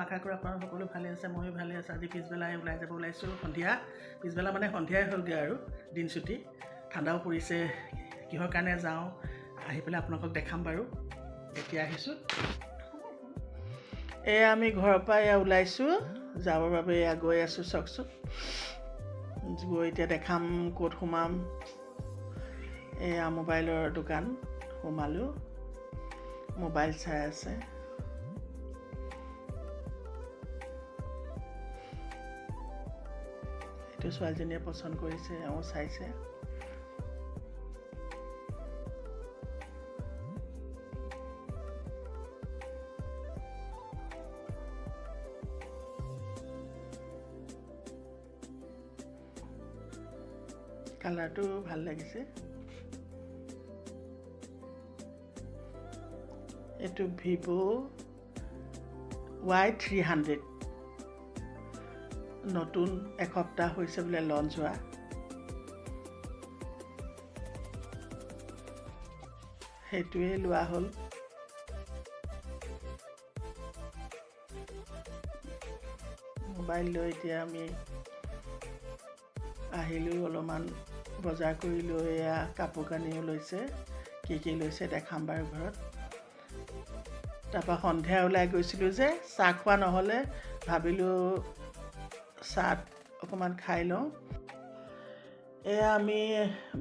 আশা কৰোঁ আপোনালোক সকলো ভালে আছে, ময়ো ভালে আছোঁ। আজি পিছবেলাই ওলাই যাব ওলাইছোঁ, সন্ধিয়া পিছবেলা মানে সন্ধিয়াই হ'লগৈ আৰু দিন চুটি, ঠাণ্ডাও পৰিছে। কিহৰ কাৰণে যাওঁ আহি পেলাই আপোনালোকক দেখাম বাৰু। এতিয়া আহিছোঁ, এয়া আমি ঘৰৰ পৰা এয়া ওলাইছোঁ যাবৰ বাবে। এয়া গৈ আছোঁ, চাওকচোন গৈ এতিয়া দেখাম ক'ত সোমাম। এয়া মোবাইলৰ দোকান সোমালোঁ, মোবাইল চাই আছে। এইটো ছোৱালীজনীয়ে পচন্দ কৰিছে, এওঁ চাইছে। কালাৰটো ভাল লাগিছে। এইটো ভিভ' Y300, নতুন এসপ্তাহ হৈছে বোলে লঞ্চ হোৱা। সেইটোৱে লোৱা হ'ল। মোবাইল লৈ এতিয়া আমি আহিলোঁ, অলপমান বজাৰ কৰি লৈ এয়া কাপোৰ কানিও লৈছে, কি লৈছে দেখাম বাৰু ঘৰত। তাৰপৰা সন্ধিয়া ওলাই গৈছিলোঁ যে, চাহ খোৱা নহ'লে, ভাবিলোঁ চাহ অকণমান খাই লওঁ। এয়া আমি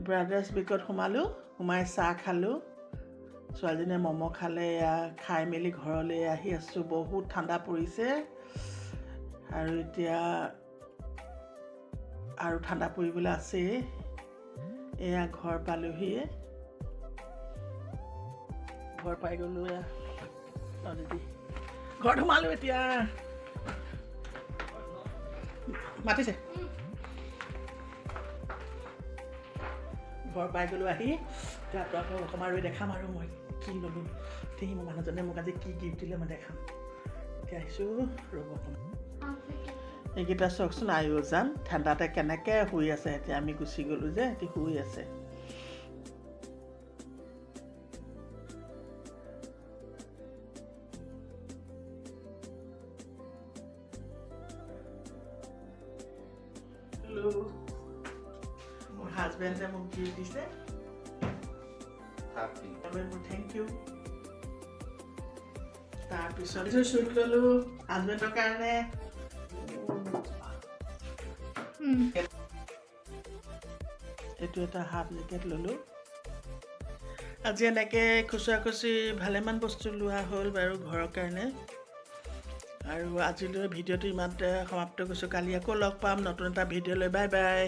ব্ৰাদাৰ্ছ বিকত সোমালোঁ, সোমাই চাহ খালোঁ। ছোৱালীজনীয়ে ম'ম' খালে। এয়া খাই মেলি ঘৰলৈ আহি আছোঁ। বহুত ঠাণ্ডা পৰিছে আৰু এতিয়া আৰু ঠাণ্ডা পৰিবলৈ আছেই। এয়া ঘৰ পালোহিয়ে, ঘৰ পাই গ'লোঁ। এয়া ঘৰত সোমালোঁ, এতিয়া মাতিছে। ঘৰ পাই গ'লোঁ আহি। এতিয়া আপোনালোকক অকণমান ৰৈ দেখাম আৰু মই কি ল'লোঁ। ঠিক মোৰ মানুহজনে মোক আজি কি গিফ্ট দিলে মই দেখাম। এতিয়া আহিছোঁ, ৰ'ব অকণমান। এইকেইটা চাওকচোন, আয়োজন ঠাণ্ডাতে কেনেকৈ শুই আছে। এতিয়া আমি গুচি গ'লোঁ যে, সিহঁতি শুই আছে। মোৰ হাজবেণ্ডে মোক গিফ্ট দিছে, থেংক ইউ। তাৰপিছত শ্বুট ল'লোঁ হাজবেণ্ডৰ কাৰণে। এইটো এটা হাফ জেকেট ল'লোঁ। আজি এনেকৈ খুচুৰা খুচৰি ভালেমান বস্তু লোৱা হ'ল বাৰু ঘৰৰ কাৰণে। আৰু আজিলৈ ভিডিঅ'টো ইমানতে সমাপ্ত কৰিছোঁ। কালি আকৌ লগ পাম নতুন এটা ভিডিঅ' লৈ। Bye bye.